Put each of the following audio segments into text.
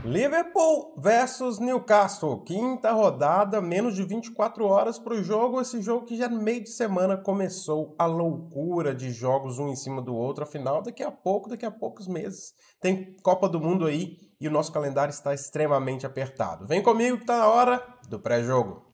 Liverpool versus Newcastle, quinta rodada, menos de 24 horas para o jogo. Esse jogo que já no meio de semana começou a loucura de jogos um em cima do outro. Afinal, daqui a poucos meses, tem Copa do Mundo aí e o nosso calendário está extremamente apertado. Vem comigo que está na hora do pré-jogo.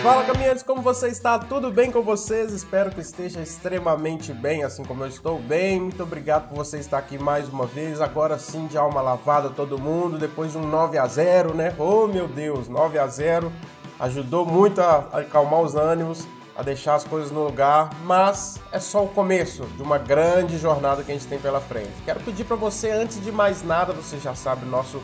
Fala, caminhantes, como você está? Tudo bem com vocês? Espero que esteja extremamente bem, assim como eu estou bem. Muito obrigado por você estar aqui mais uma vez. Agora sim, de alma lavada todo mundo, depois de um 9-0, né? Oh, meu Deus, 9-0. Ajudou muito a acalmar os ânimos, a deixar as coisas no lugar, mas é só o começo de uma grande jornada que a gente tem pela frente. Quero pedir para você, antes de mais nada, você já sabe nosso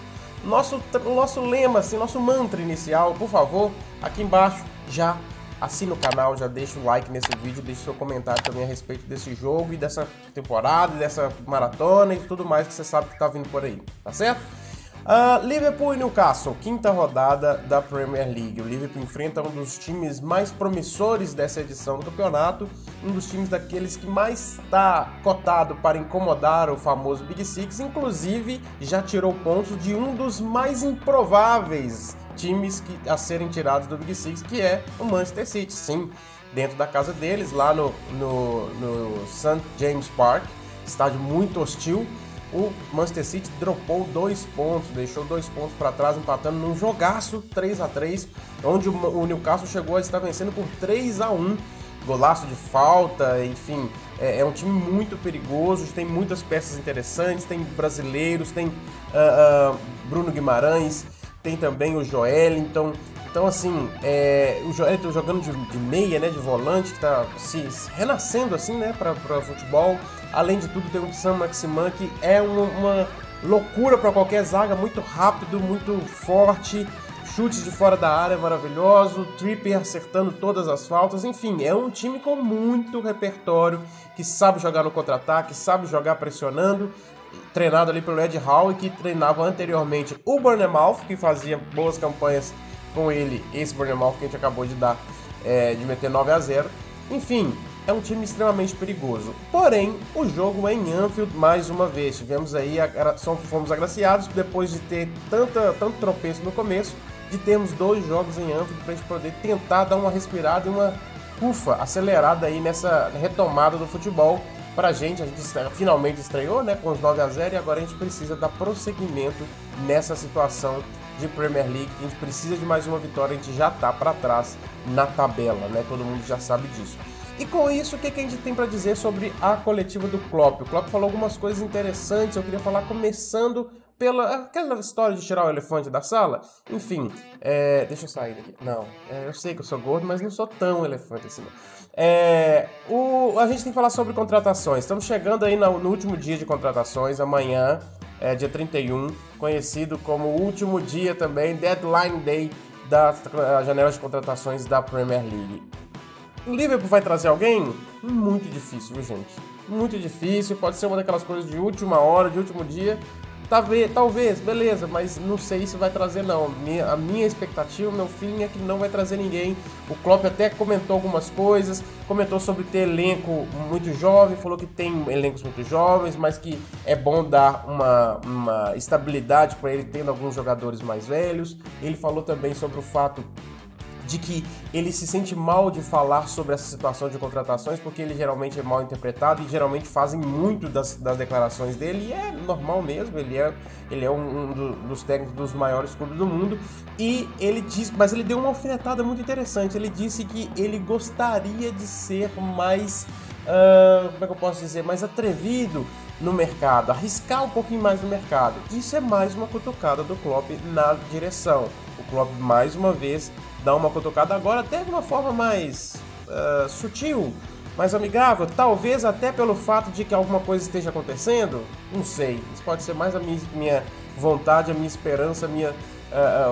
lema, assim, nosso mantra inicial, por favor, aqui embaixo, já assina o canal, já deixa o like nesse vídeo, deixa seu comentário também a respeito desse jogo e dessa temporada, dessa maratona e tudo mais que você sabe que tá vindo por aí, tá certo? Liverpool e Newcastle, quinta rodada da Premier League. O Liverpool enfrenta um dos times mais promissores dessa edição do campeonato, um dos times daqueles que mais está cotado para incomodar o famoso Big Six, inclusive já tirou pontos de um dos mais improváveis times a serem tirados do Big Six, que é o Manchester City, sim, dentro da casa deles, lá no St. James Park, estádio muito hostil. O Manchester City dropou 2 pontos, deixou 2 pontos para trás, empatando num jogaço 3-3, onde o Newcastle chegou a estar vencendo por 3-1, golaço de falta, enfim, é um time muito perigoso, tem muitas peças interessantes, tem brasileiros, tem Bruno Guimarães, tem também o Joelinton. Então, assim, o Joelinton jogando de meia, né, de volante, que está se renascendo, assim, né, para futebol. Além de tudo, tem o Saint-Maximin, que é uma loucura para qualquer zaga, muito rápido, muito forte, chutes de fora da área maravilhoso, Trippier acertando todas as faltas. Enfim, é um time com muito repertório, que sabe jogar no contra-ataque, sabe jogar pressionando, treinado ali pelo Ed Howe, que treinava anteriormente o Bournemouth, que fazia boas campanhas com ele, esse Bournemouth que a gente acabou de dar, de meter 9-0. Enfim, é um time extremamente perigoso. Porém, o jogo é em Anfield mais uma vez. Tivemos aí, fomos agraciados depois de ter tanto tropeço no começo, de termos 2 jogos em Anfield para a gente poder tentar dar uma respirada e uma acelerada aí nessa retomada do futebol. A gente finalmente estreou, né, com os 9-0, e agora a gente precisa dar prosseguimento nessa situação de Premier League. A gente precisa de mais uma vitória, a gente já tá para trás na tabela, né? Todo mundo já sabe disso. E com isso, o que a gente tem para dizer sobre a coletiva do Klopp? O Klopp falou algumas coisas interessantes, eu queria falar começando pela aquela história de tirar o elefante da sala. Enfim, deixa eu sair daqui. Não, eu sei que eu sou gordo, mas não sou tão elefante assim, não. A gente tem que falar sobre contratações. Estamos chegando aí no último dia de contratações, amanhã, dia 31, conhecido como o último dia também, Deadline Day da janela de contratações da Premier League. O Liverpool vai trazer alguém? Muito difícil, viu, gente? Muito difícil, pode ser uma daquelas coisas de última hora, de último dia. Talvez, beleza, mas não sei se vai trazer não. A minha expectativa, meu feeling é que não vai trazer ninguém. O Klopp até comentou algumas coisas, comentou sobre ter elenco muito jovem, falou que tem elencos muito jovens, mas que é bom dar uma estabilidade para ele tendo alguns jogadores mais velhos. Ele falou também sobre o fato de que ele se sente mal de falar sobre essa situação de contratações, porque ele geralmente é mal interpretado e geralmente fazem muito das declarações dele, e é normal mesmo, ele é um dos técnicos dos maiores clubes do mundo, e mas ele deu uma alfinetada muito interessante. Ele disse que ele gostaria de ser mais, como é que eu posso dizer, mais atrevido no mercado, arriscar um pouquinho mais no mercado. Isso é mais uma cutucada do Klopp na direção. O Klopp, mais uma vez, dá uma cutucada agora até de uma forma mais sutil, mais amigável, talvez até pelo fato de que alguma coisa esteja acontecendo, não sei, isso pode ser mais a minha vontade, a minha esperança,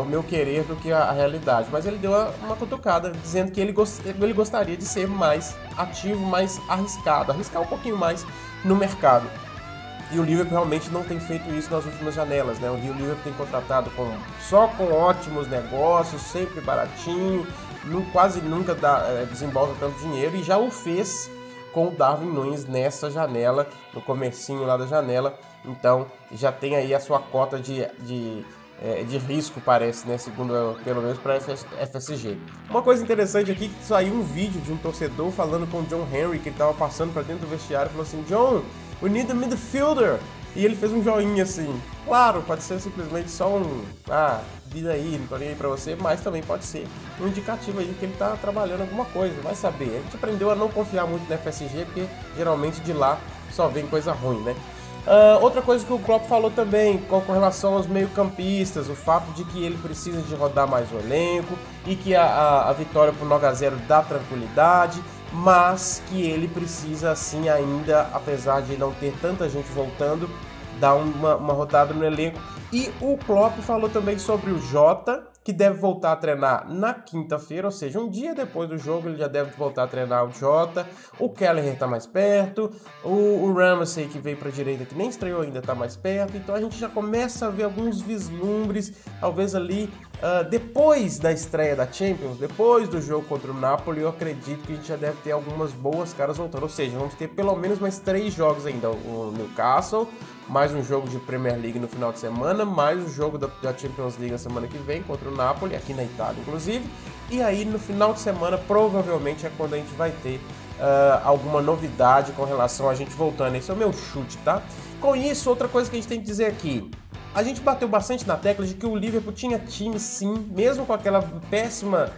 o meu querer do que a realidade, mas ele deu uma cutucada dizendo que ele gostaria de ser mais ativo, mais arriscar um pouquinho mais no mercado. E o Liverpool realmente não tem feito isso nas últimas janelas, né? O Liverpool tem contratado só com ótimos negócios, sempre baratinho, quase nunca desembolsa tanto dinheiro, e já o fez com o Darwin Núñez nessa janela, no comecinho lá da janela. Então já tem aí a sua cota de risco, parece, né? Segundo, pelo menos para FSG. Uma coisa interessante aqui, que saiu um vídeo de um torcedor falando com o John Henry, que ele estava passando para dentro do vestiário, e falou assim: John, we need a midfielder. E ele fez um joinha assim. Claro, pode ser simplesmente só vida aí, não tô nem aí pra você, mas também pode ser um indicativo aí que ele tá trabalhando alguma coisa, vai saber. A gente aprendeu a não confiar muito na FSG, porque geralmente de lá só vem coisa ruim, né? Outra coisa que o Klopp falou também, com relação aos meio-campistas, o fato de que ele precisa de rodar mais o elenco e que a vitória por 9-0 dá tranquilidade, mas que ele precisa assim ainda, apesar de não ter tanta gente voltando, dar uma rodada no elenco. E o Klopp falou também sobre o Jota, que deve voltar a treinar na quinta-feira, ou seja, um dia depois do jogo ele já deve voltar a treinar o Jota. O Kelleher tá mais perto, o Ramsey, que veio para a direita, que nem estreou ainda, tá mais perto. Então a gente já começa a ver alguns vislumbres, talvez ali depois da estreia da Champions, depois do jogo contra o Napoli, eu acredito que a gente já deve ter algumas boas caras voltando, ou seja, vamos ter pelo menos mais 3 jogos ainda, o Newcastle, mais um jogo de Premier League no final de semana, mais um jogo da Champions League na semana que vem contra o Napoli, aqui na Itália inclusive, e aí no final de semana provavelmente é quando a gente vai ter alguma novidade com relação a gente voltando. Esse é o meu chute, tá? Com isso, outra coisa que a gente tem que dizer aqui, a gente bateu bastante na tecla de que o Liverpool tinha time sim, mesmo com aquela péssima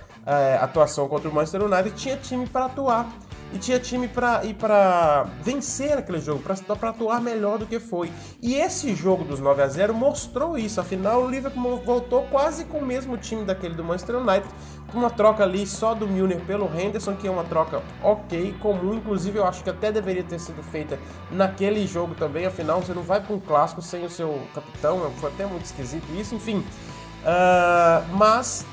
atuação contra o Manchester United, tinha time para atuar. E tinha time para vencer aquele jogo, para atuar melhor do que foi. E esse jogo dos 9-0 mostrou isso. Afinal, o Liverpool voltou quase com o mesmo time daquele do Manchester United, com uma troca ali só do Milner pelo Henderson, que é uma troca ok, comum. Inclusive, eu acho que até deveria ter sido feita naquele jogo também. Afinal, você não vai para um clássico sem o seu capitão. Foi até muito esquisito isso, enfim. Mas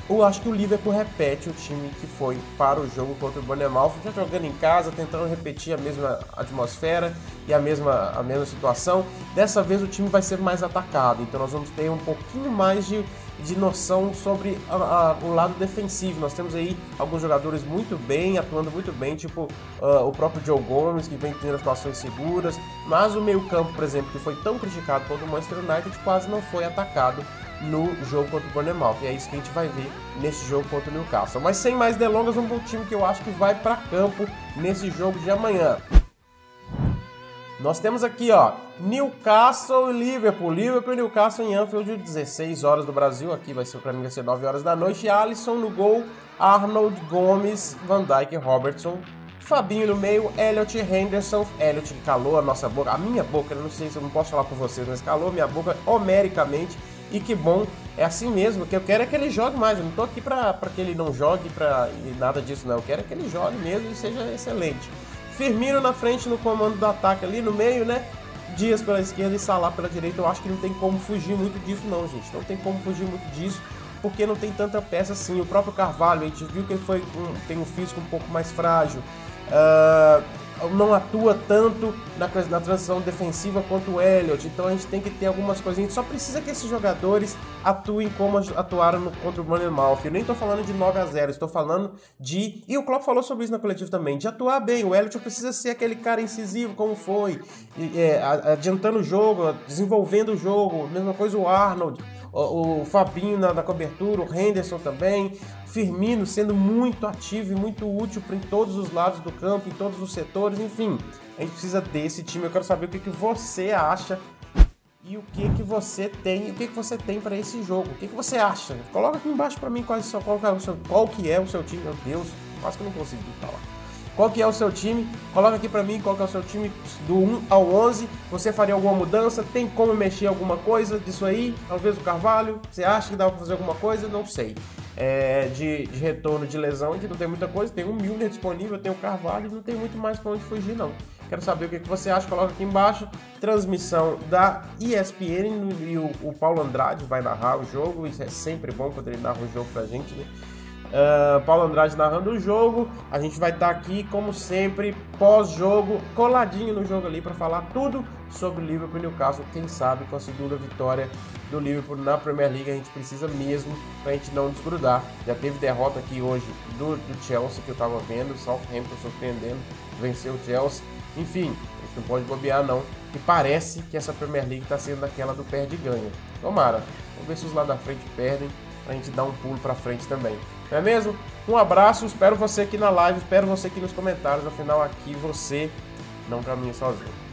eu acho que o Liverpool repete o time que foi para o jogo contra o Bournemouth, já jogando em casa, tentando repetir a mesma atmosfera e a mesma situação. Dessa vez o time vai ser mais atacado, então nós vamos ter um pouquinho mais de noção sobre o lado defensivo. Nós temos aí alguns jogadores muito bem, atuando muito bem, tipo o próprio Joe Gomez, que vem tendo situações seguras, mas o meio-campo, por exemplo, que foi tão criticado contra o Manchester United, quase não foi atacado no jogo contra o Bournemouth, e é isso que a gente vai ver nesse jogo contra o Newcastle. Mas sem mais delongas, vamos para o time que eu acho que vai para campo nesse jogo de amanhã. Nós temos aqui, Newcastle e Liverpool. Liverpool e Newcastle em Anfield, 16 horas do Brasil. Aqui para mim vai ser 9 horas da noite. Alisson no gol, Arnold, Gomes, Van Dijk, Robertson, Fabinho no meio, Elliot, Henderson. Elliot calou a nossa boca, a minha boca, eu não sei se eu não posso falar com vocês, mas calou a minha boca homericamente. E que bom, é assim mesmo, que eu quero é que ele jogue mais. Eu não tô aqui pra que ele não jogue e nada disso, não. Eu quero é que ele jogue mesmo e seja excelente. Firmino na frente no comando do ataque ali no meio, né? Dias pela esquerda e Salah pela direita. Eu acho que não tem como fugir muito disso, não, gente. Não tem como fugir muito disso, porque não tem tanta peça assim. O próprio Carvalho, a gente viu que ele tem um físico um pouco mais frágil. Não atua tanto na transição defensiva quanto o Elliot, então a gente tem que ter algumas coisinhas. Só precisa que esses jogadores atuem como atuaram contra o Bournemouth. Eu nem estou falando de 9-0, estou falando de... E o Klopp falou sobre isso na coletiva também, de atuar bem. O Elliot precisa ser aquele cara incisivo como foi, adiantando o jogo, desenvolvendo o jogo. Mesma coisa o Arnold, o Fabinho na cobertura, o Henderson também, Firmino sendo muito ativo e muito útil em todos os lados do campo, em todos os setores, enfim, a gente precisa desse time. Eu quero saber o que você acha e o que você tem para esse jogo. O que você acha? Coloca aqui embaixo para mim qual que é o seu time. Meu Deus, quase que eu não consegui falar. Qual que é o seu time? Coloca aqui pra mim qual que é o seu time do 1 ao 11. Você faria alguma mudança? Tem como mexer alguma coisa disso aí? Talvez o Carvalho? Você acha que dá pra fazer alguma coisa? Não sei. De retorno de lesão, aqui não tem muita coisa. Tem o Milner disponível, tem o Carvalho, não tem muito mais pra onde fugir, não. Quero saber o que você acha, coloca aqui embaixo. Transmissão da ESPN e o Paulo Andrade vai narrar o jogo. Isso é sempre bom quando ele narra o jogo pra gente, né? Paulo Andrade narrando o jogo. A gente vai estar aqui, como sempre, pós-jogo, coladinho no jogo ali para falar tudo sobre o Liverpool e Newcastle. Quem sabe com a segunda vitória do Liverpool na Premier League a gente precisa mesmo para a gente não desgrudar. Já teve derrota aqui hoje do Chelsea que eu estava vendo, Southampton surpreendendo, venceu o Chelsea. Enfim, a gente não pode bobear não. E parece que essa Premier League está sendo aquela do perde e ganha. Tomara, vamos ver se os lá da frente perdem, pra gente dar um pulo pra frente também. Não é mesmo? Um abraço, espero você aqui na live, espero você aqui nos comentários, afinal aqui você não caminha sozinho.